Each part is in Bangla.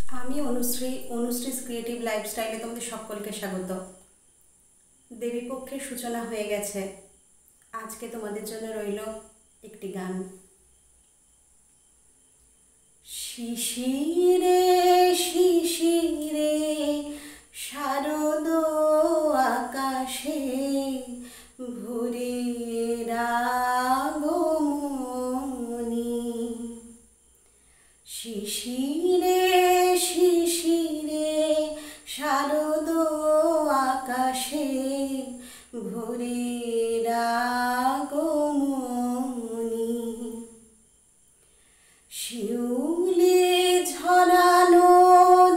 আমি অনুশ্রীস ক্রিয়েটিভ লাইফস্টাইলে তোমাদের সকলকে স্বাগত। দেবীপক্ষের সূচনা হয়ে গেছে। আজকে তোমাদের জন্য রইল একটি গান। শিশিরে শিশিরে শারদ আকাশে ভোরের আগমনী। শিশিরে শিশিরে শারদ আকাশে ভোরের আগমনী। শিউলি ঝরানো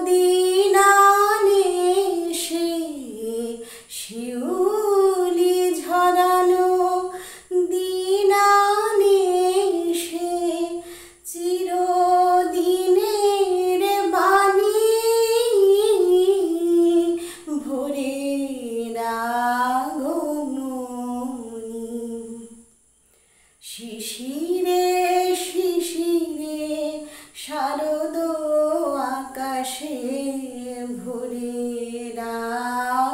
দিনানে সে, শিউলি ঝরানো দিনানে সে চিরদিনের বাণী ভোরের আগমনী। শিশিরে শিশিরে শারদ আকাশে ভোরের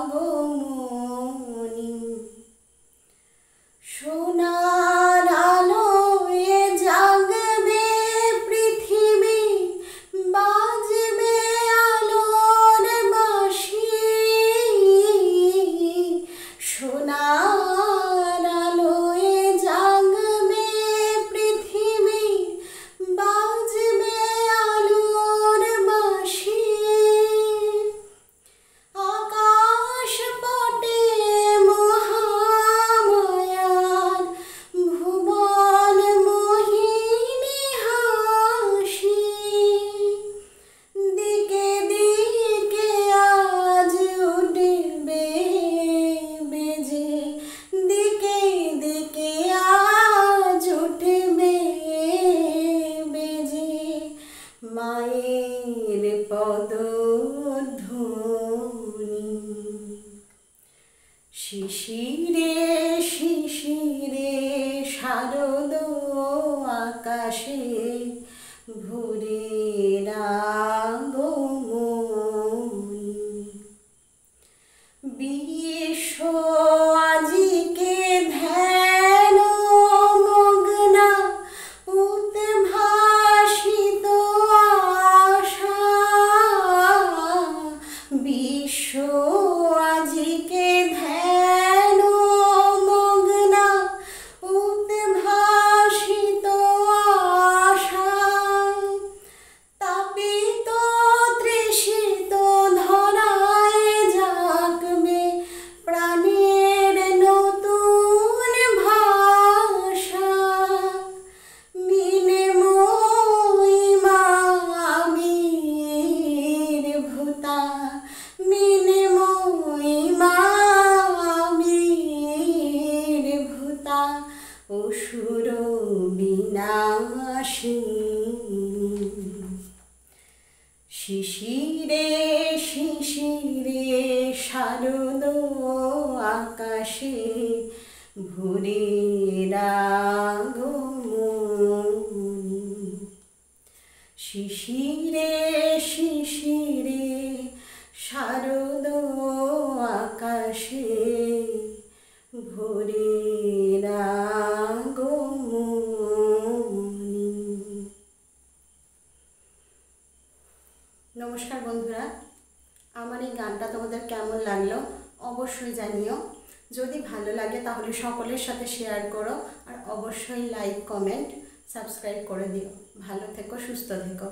আগমনী। সোনার আলোয় জাগবে পৃথিবী, বাজবে আলোর বাঁশি। সোনার আলোয় জাগবে পৃথিবী, বাজবে আলোর বাঁশি। আকাশ পটে মহামায়ার ভুবন মোহিনী হাসি। দিকে দিকে আজ উঠবে বেজে, দিকে দিকে আজ উঠবে বেজে মায়ের পদধ্বনি। শিশিরে শিশিরে শারদ আকাশে ভোরের আগমনী। বিশ্ব আজিকে ধ্যান মগ্না, উদ্ভাসিত আশা। বিশ্ব আজিকে ধ্যান মগ্না, উদ্ভাসিত আশা। তাপিত তৃষিত ধরায় জাগবে প্রাণের নতুন ভাষা। মিলে মহিমা আবির্ভূতা, মিলে মহিমা আবির্ভূতা অসুর বিনাশিনী। শিশিরে শিশিরে শারদ আকাশে ভোরের আগমনী। শিশিরে শিশিরে শারদ আকাশে ভোরের আগমনী। নমস্কার বন্ধুরা, আমার এই গানটা তোমাদের কেমন লাগলো অবশ্যই জানিও। যদি ভালো লাগে তাহলে সকলের সাথে শেয়ার করো, আর অবশ্যই লাইক কমেন্ট সাবস্ক্রাইব করে দিও। ভালো থেকো, সুস্থ থেকো।